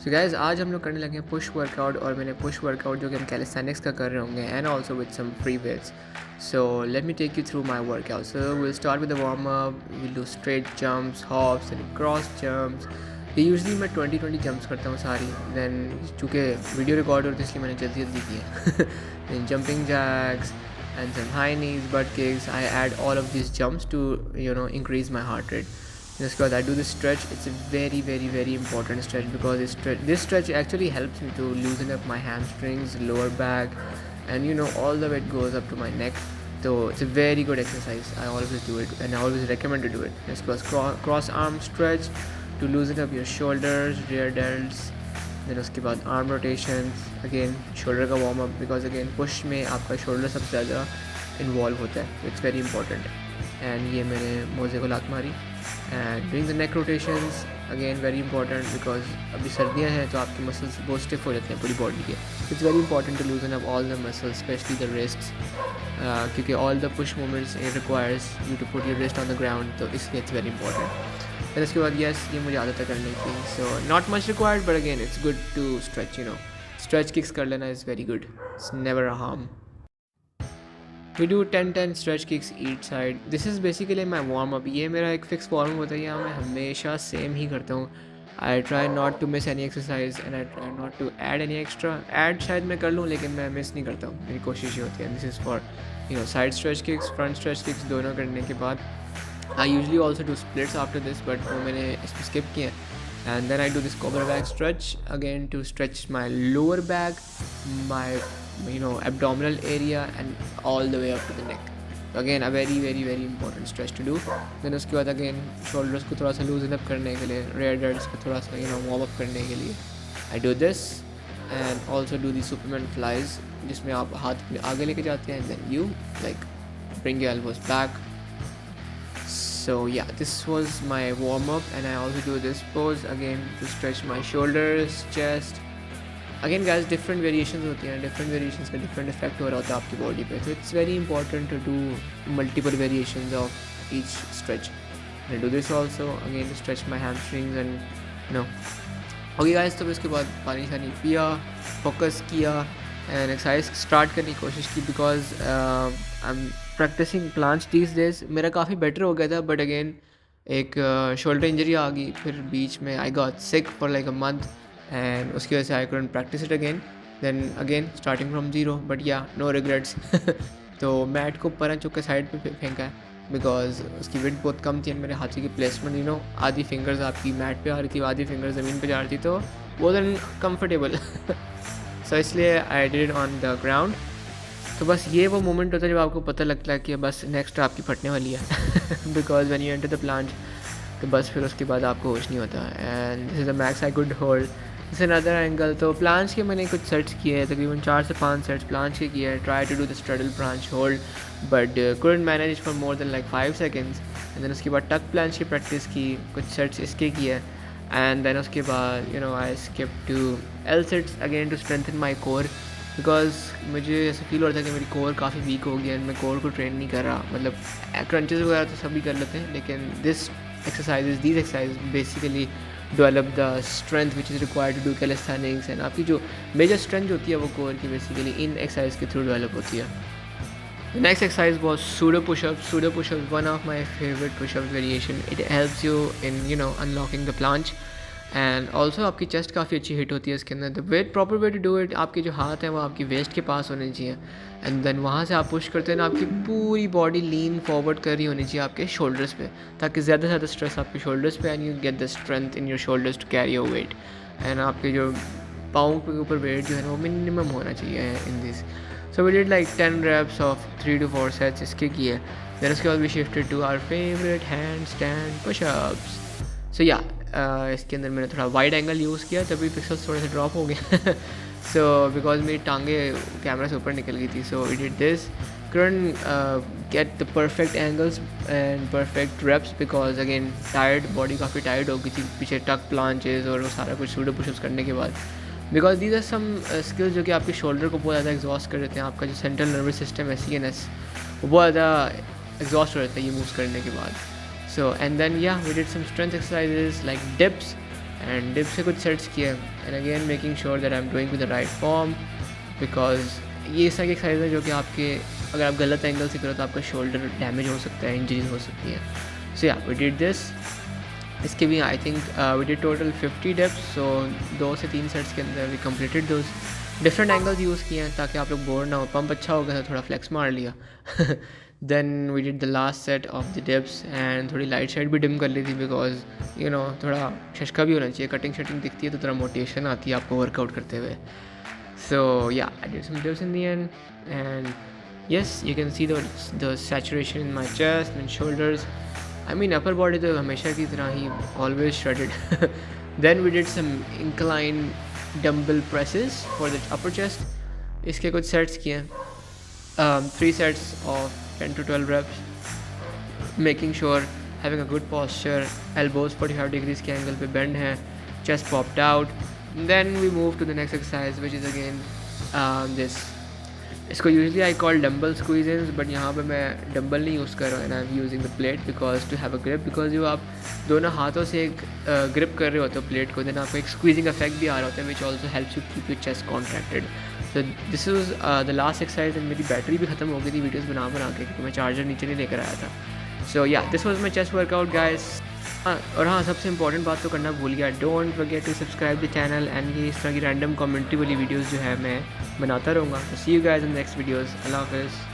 So guys आज हम लोग करने लगे हैं पुश वर्कआउट और मैंने पुश वर्कआउट जो कि हम कैलिस्थेनिक्स का कर रहे होंगे and also with some free weights. So let me take you through my workout. So will start with the warm up. Will do straight jumps, hops and cross jumps. ये usually मैं 20 jumps करता हूँ सारी. Then चूँकि video record होती है इसलिए मैंने जल्दी जल्दी की है. Then jumping jacks and some high knees, butt kicks. I add all of these jumps to increase my heart rate. Just because I do this stretch, it's a very important stretch because this stretch actually helps me to loosen up my hamstrings, lower back, and all the weight goes up to my neck. So it's a very good exercise. I always do it and I always recommend to do it. Just because cross arm stretch to loosen up your shoulders, rear delts. Then उसके बाद arm rotation, again shoulder का warm up because again push में आपका shoulder सबसे ज़्यादा involve होता है. It's very important. And ये मैंने मोजे को लात मारी. And doing the neck rotations again very important because अभी सर्दियाँ हैं तो आपके मसल्स बहुत स्टिफ हो जाते हैं पूरी बॉडी के. It's very important to loosen up all the muscles specially the wrists क्योंकि all the push movements it requires you to put your wrist on the ground. तो इसलिए इट्स वेरी इंपॉर्टेंट. फिर उसके बाद यस ये मुझे आदत है करने की. So not much required but again it's good to stretch. Stretch kicks कर लेना is very good. It's never a harm. We do 10 stretch kicks each side. This is basically my warm up. ये मेरा एक fix warm up होता है. यहाँ मैं हमेशा सेम ही करता हूँ. I try not to miss any exercise and I try not to add any extra. Add शायद मैं कर लूँ लेकिन मैं मिस नहीं करता हूँ. मेरी कोशिश ये होती है. This is for side stretch kicks, front stretch kicks दोनों करने के बाद I usually also do splits after this, but वो मैंने इसमें skip किया. And then I do this cobra back stretch again to stretch my lower back, my abdominal area and all the way up to the neck. So again a very important stretch to do. Then उसके बाद again shoulders को थोड़ा सा loosen up करने के लिए, rear delts को थोड़ा सा warm up करने के लिए I do this. And also do the Superman flies जिसमें आप हाथ आगे लेके जाते हैं and then you like bring your elbows back. So yeah, this was my warm up and I also do this pose again to stretch my shoulders, chest. Again guys, different variations होती हैं. different variations का different effect हो रहा होता है आपकी body पे. So it's very important to do multiple variations of each stretch. I do this also again to stretch my hamstrings and okay guys. तो इसके बाद पानी शानी पिया, focus किया and exercise start करने की कोशिश की because I'm practising planche these days. मेरा काफ़ी बेटर हो गया था बट अगेन एक शोल्डर इंजरी आ गई. फिर बीच में I got sick for like a month and उसकी वजह से I couldn't practise it again. Then again starting from zero but yeah no regrets. तो मैट को ऊपर चुप के साइड पे फेंका है बिकॉज उसकी विड्थ बहुत कम थी. मेरे हाथों की प्लेसमेंट आधी फिंगर्स आपकी मैट पे आ रही थी, आधी फिंगर्स ज़मीन पे जा रही थी तो वो देन कम्फर्टेबल. सो इसलिए I did it on the ground. तो बस ये वो मोमेंट होता है जब आपको पता लगता है कि बस नेक्स्ट आपकी फटने वाली है. Because when you enter the plant तो बस फिर उसके बाद आपको होश नहीं होता. And this is the max I could hold. This another angle. तो प्लांट्स के मैंने कुछ सेट्स किए हैं, तकरीबन 4 से 5 सेट्स प्लांट्स के किए हैं. Try to do the straddle planche hold but couldn't manage for more than like 5 seconds. And then उसके बाद टक प्लांच की प्रैक्टिस की, कुछ सेट्स इसके किए. एंड देन उसके बाद I skip to L sets again to strengthen my core because मुझे ऐसा फील हो रहा था कि मेरी कोर काफ़ी वीक हो गई है. मैं कोर को ट्रेन नहीं कर रहा. मतलब क्रंचेस वगैरह तो सभी कर लेते हैं लेकिन these exercise basically develop the strength which is required to do calisthenics. And आपकी जो मेजर स्ट्रेंथ होती है वो कोर की बेसिकली इन एक्सरसाइज के थ्रू डेवलप होती है. The next exercise was pseudo push-ups. Pseudo push-ups, one of my favorite push-ups variation. It helps you in unlocking the planche. And also आपकी चेस्ट काफ़ी अच्छी हिट होती है इसके अंदर. The weight proper way to do it, आपके जो हाथ हैं वो आपकी वेस्ट के पास होने चाहिए. एंड देन वहाँ से आप पुश करते हैं ना आपकी पूरी बॉडी लीन फॉरवर्ड कर रही होनी चाहिए आपके शोल्डर्स पे ताकि ज़्यादा से ज़्यादा स्ट्रेस आपके शोल्डर्स पे and you get the strength in your shoulders to carry your weight. And आपके जो पाँव के ऊपर वेट जो है ना वो मिनिमम होना चाहिए in this. So we did like 10 reps of 3 to 4 sets इसके किए. देन उसके बाद we shifted to our favourite hand stand pushups. So या इसके अंदर मैंने थोड़ा वाइड एंगल यूज़ किया तभी पिक्सल्स थोड़े से ड्रॉप हो गए. सो बिकॉज मेरी टांगे कैमरा से ऊपर निकल गई थी. So we did this. couldn't get the perfect angles and perfect reps because again tired body काफ़ी tired हो गई थी पीछे टक प्लांचेस और वो सारा कुछ सूडो पुशअप्स करने के बाद. Because these are some skills जो कि आपके शोल्डर को बहुत ज़्यादा एग्जॉस्ट कर देते हैं. आपका जो सेंट्रल नर्वस सिस्टम है CNS वो बहुत ज़्यादा एग्जॉस्ट हो जाता है ये मूव्स करने के बाद. So and then yeah, we did some strength exercises like dips and dip से कुछ सेट्स किए and again making sure that I am doing with the right form, because ये इस तरह की एक्सरसाइज है जो कि आपके अगर आप गलत एंगल से करो तो आपका शोल्डर डैमेज हो सकता है, इंजरीज हो सकती हैं. सो या वी डिड दिस. इसके भी I think we did total 50 dips. So 2 से 3 सेट्स के अंदर we completed those. Different angles use किए हैं ताकि आप लोग बोर ना हो. पंप अच्छा हो गया था, थोड़ा फ्लेक्स मार लिया. Then we did the last set of the dips and थोड़ी लाइट साइड भी डिम कर ली थी बिकॉज यू नो थोड़ा शशका भी होना चाहिए. कटिंग शटिंग दिखती है तो थोड़ा मोटिवेशन आती है आपको वर्कआउट करते हुए. So yeah, I did some dips in the end, and yes, you can see the saturation in my chest and shoulders. I mean upper body तो हमेशा की तरह ही always shredded. Then we did some incline dumbbell presses for the upper chest. इसके कुछ sets किए, 3 sets of 10 to 12 reps, making sure having a good posture, elbows 45 degrees के angle पे bend हैं, chest popped out. Then we move to the next exercise, which is again this. इसको usually I call dumbbell squeezes, but यहाँ पे मैं dumbbell नहीं use कर रहा हूँ and I am using the plate because to have a grip. Because जो आप दोनों हाथों से एक ग्रिप कर रहे होते हो प्लेट को, देन आपको एक स्क्वीजिंग इफेक्ट भी आ रहा होता है which also helps you keep your chest contracted. So this is the last exercise and मेरी बैटरी भी ख़त्म हो गई थी वीडियोज़ बना के क्योंकि मैं चार्जर नीचे नहीं लेकर आया था. सो या this was my chest workout guys. और हाँ, सबसे इंपॉर्टेंट बात तो करना भूल गया, don't forget to subscribe the channel. And ये इस तरह की रैंडम कमेंट्री वाली वीडियोस जो है मैं बनाता रहूँगा. तो see you guys in next videos. अल्लाह हाफ़िज़.